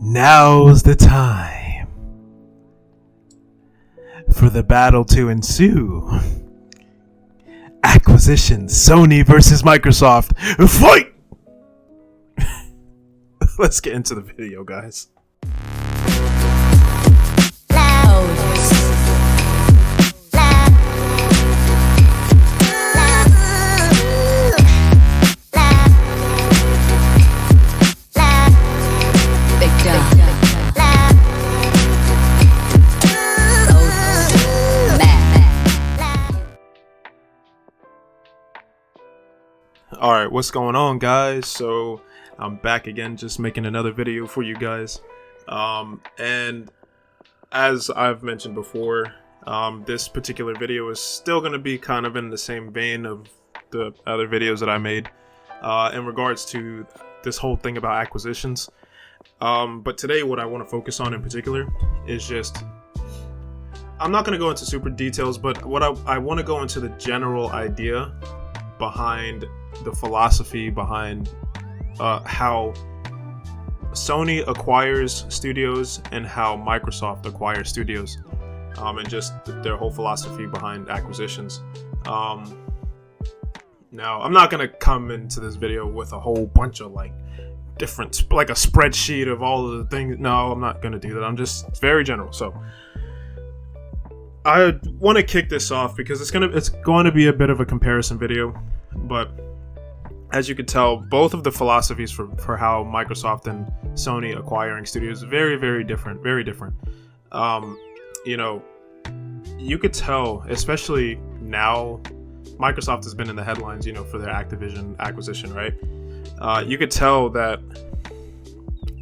Now's the time for the battle to ensue. Acquisition Sony versus Microsoft. Fight! Let's get into the video, guys. Alright, what's going on, guys? So I'm back again, just making another video for you guys. And as I've mentioned before, this particular video is still going to be kind of in the same vein of the other videos that I made in regards to this whole thing about acquisitions. But today what I want to focus on in particular is just, I'm not going to go into super details, but what I want to go into the general idea behind the philosophy behind how Sony acquires studios and how Microsoft acquires studios, and just their whole philosophy behind acquisitions. Now, I'm not gonna come into this video with a whole bunch of different, like a spreadsheet of all of the things. No, I'm not gonna do that. I'm just very general. So I want to kick this off because it's going to be a bit of a comparison video, but as you can tell, both of the philosophies for how Microsoft and Sony acquiring studios are very, very different. Very different. You know, you could tell, especially now, Microsoft has been in the headlines, for their Activision acquisition, right? You could tell that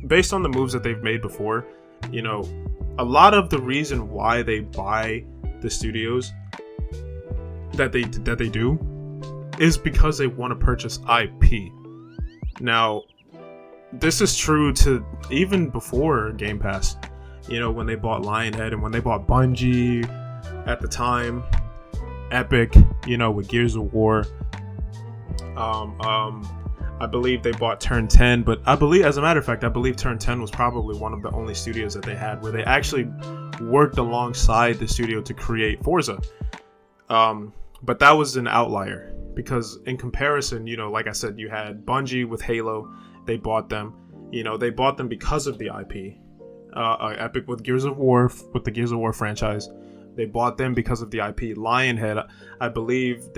based on the moves that they've made before, a lot of the reason why they buy the studios that they do is because they want to purchase IP. Now, this is true to even before Game Pass. When they bought Lionhead and when they bought Bungie at the time, Epic, with Gears of War. I believe they bought Turn 10, but as a matter of fact, I believe Turn 10 was probably one of the only studios that they had where they actually worked alongside the studio to create Forza. But that was an outlier because in comparison, like I said, you had Bungie with Halo. They bought them. They bought them because of the IP. Epic with Gears of War, with the Gears of War franchise. They bought them because of the IP. Lionhead, I believe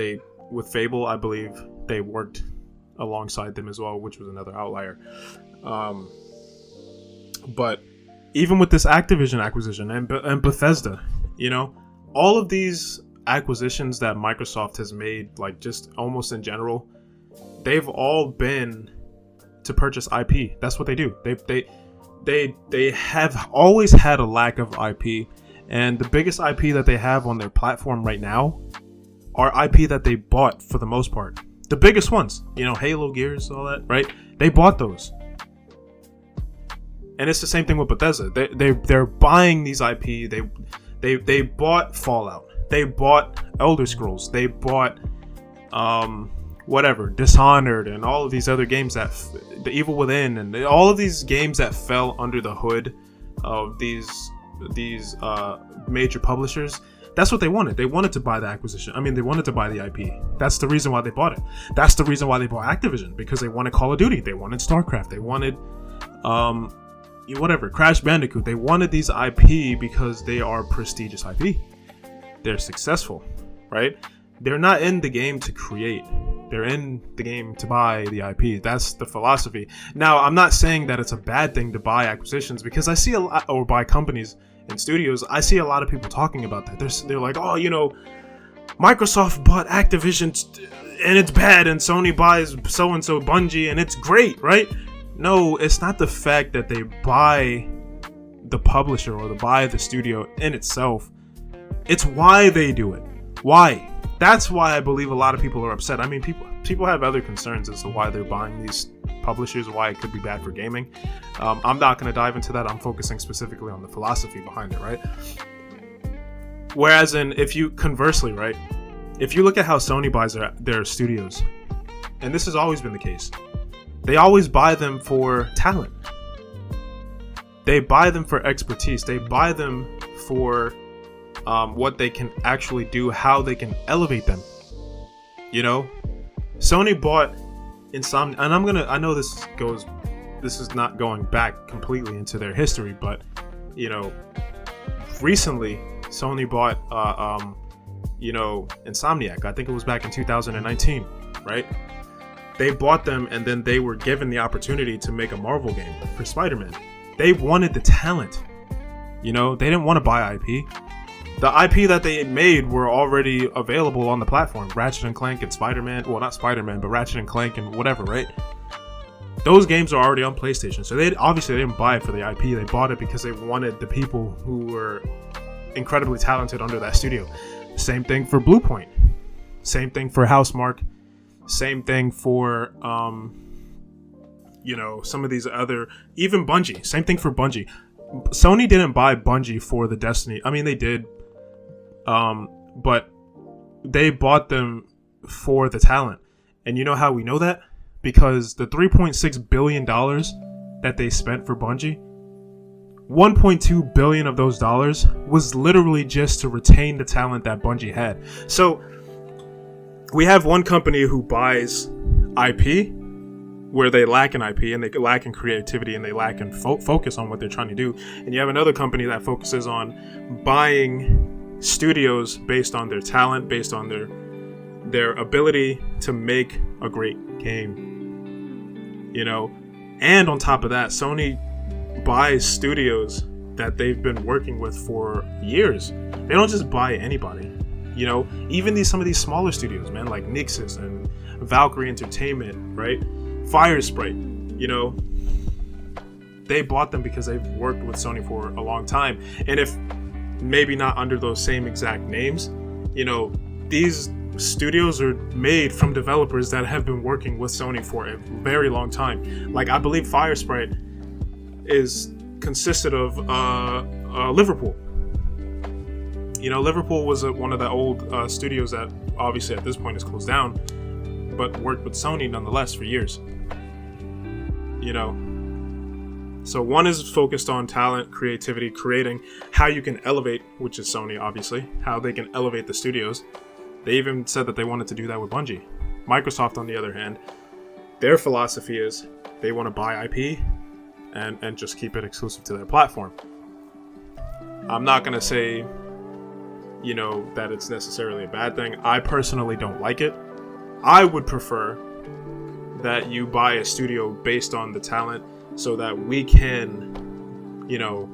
with Fable, I believe they worked alongside them as well, which was another outlier. But even with this Activision acquisition and Bethesda, all of these acquisitions that Microsoft has made, just almost in general, they've all been to purchase IP. That's what they do. They have always had a lack of IP, and the biggest IP that they have on their platform right now are IP that they bought for the most part. The biggest ones, Halo, Gears, all that, right? They bought those. And it's the same thing with Bethesda. They're buying these IP. They bought Fallout. They bought Elder Scrolls. They bought Dishonored, and all of these other games The Evil Within, and all of these games that fell under the hood of these major publishers. That's what they wanted. They wanted to buy the acquisition. They wanted to buy the IP. That's the reason why they bought it. That's the reason why they bought Activision, because they wanted Call of Duty. They wanted StarCraft. They wanted, Crash Bandicoot. They wanted these IP because they are prestigious IP. They're successful, right? They're not in the game to create. They're in the game to buy the IP. That's the philosophy. Now, I'm not saying that it's a bad thing to buy acquisitions, because I see a lot, or buy companies and studios. I see a lot of people talking about that. They're like, oh, Microsoft bought Activision and it's bad, and Sony buys so-and-so Bungie and it's great, right? No, it's not the fact that they buy the publisher or they buy the studio in itself. It's why they do it. Why? That's why I believe a lot of people are upset. People have other concerns as to why they're buying these publishers, why it could be bad for gaming. I'm not going to dive into that. I'm focusing specifically on the philosophy behind it, right? Whereas if you look at how Sony buys their studios, and this has always been the case, they always buy them for talent. They buy them for expertise. They buy them for what they can actually do, how they can elevate them. You know, Sony bought Insomniac, and I know this is not going back completely into their history, but you know, recently Sony bought Insomniac. I think it was back in 2019, right? They bought them, and then they were given the opportunity to make a Marvel game for Spider-Man. They wanted the talent. You know, they didn't want to buy IP. The IP that they made were already available on the platform. Ratchet and Clank and Spider-Man. Well, not Spider-Man, but Ratchet and Clank and whatever, right? Those games are already on PlayStation. So they didn't buy it for the IP. They bought it because they wanted the people who were incredibly talented under that studio. Same thing for Bluepoint. Same thing for Housemarque. Same thing for, some of these other, even Bungie. Same thing for Bungie. Sony didn't buy Bungie for the Destiny. I mean, they did, but they bought them for the talent. And you know how we know that? Because the $3.6 billion that they spent for Bungie, 1.2 billion of those dollars was literally just to retain the talent that Bungie had. So we have one company who buys IP where they lack in IP and they lack in creativity and they lack in focus on what they're trying to do. And you have another company that focuses on buying studios based on their talent, based on their ability to make a great game. You know, and on top of that, Sony buys studios that they've been working with for years. They don't just buy anybody. You know, even some of these smaller studios, man, like Nixus and Valkyrie Entertainment, right? Firesprite, you know, they bought them because they've worked with Sony for a long time. And if maybe not under those same exact names, you know, these studios are made from developers that have been working with Sony for a very long time. Like, I believe Firesprite consisted of Liverpool. You know, Liverpool was one of the old studios that obviously at this point is closed down, but worked with Sony nonetheless for years. You know, so one is focused on talent, creativity, creating how you can elevate, which is Sony, obviously, how they can elevate the studios. They even said that they wanted to do that with Bungie. Microsoft, on the other hand, their philosophy is they want to buy IP and just keep it exclusive to their platform. I'm not going to say, you know, that it's necessarily a bad thing. I personally don't like it. I would prefer that you buy a studio based on the talent so that we can, you know,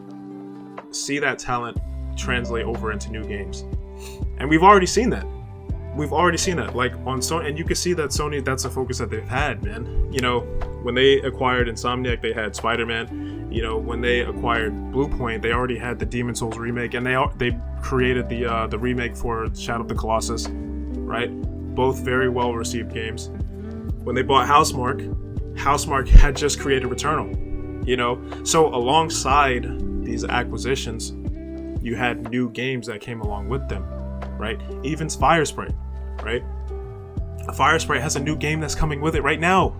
see that talent translate over into new games. And we've already seen that. Like on Sony, and you can see that Sony, that's a focus that they've had, man. You know, when they acquired Insomniac, they had Spider-Man. You know, when they acquired Bluepoint, they already had the Demon's Souls remake, and they created the remake for Shadow of the Colossus, right? Both very well received games. When they bought Housemarque had just created Returnal, you know? So alongside these acquisitions, you had new games that came along with them, right? Even Firesprite, right? Firesprite has a new game that's coming with it right now.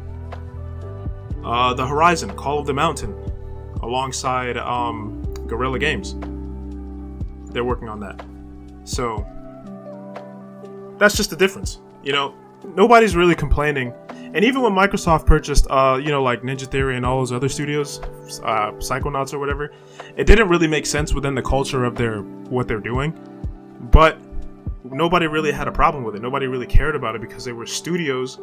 The Horizon, Call of the Mountain, alongside Guerrilla Games. They're working on that. So that's just the difference. You know, nobody's really complaining. And even when Microsoft purchased, like Ninja Theory and all those other studios, Psychonauts or whatever, it didn't really make sense within the culture of what they're doing. But nobody really had a problem with it. Nobody really cared about it because they were studios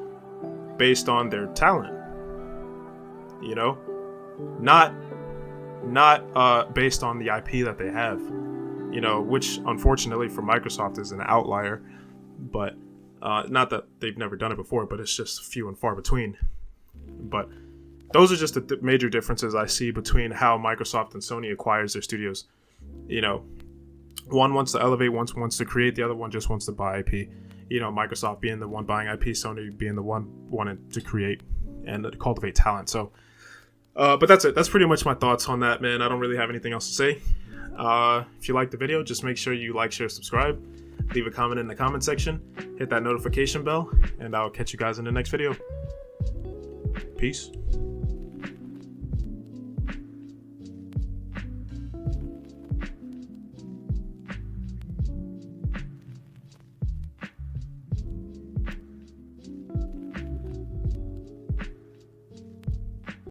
based on their talent. You know, not based on the IP that they have. You know, which unfortunately for Microsoft is an outlier. But not that they've never done it before, but it's just few and far between. But those are just the major differences I see between how Microsoft and Sony acquires their studios. You know, one wants to elevate, one wants to create, the other one just wants to buy IP. You know, Microsoft being the one buying IP, Sony being the one wanting to create and cultivate talent. So, but that's it. That's pretty much my thoughts on that, man. I don't really have anything else to say. If you like the video, just make sure you like, share, subscribe. Leave a comment in the comment section. Hit that notification bell, and I'll catch you guys in the next video. Peace.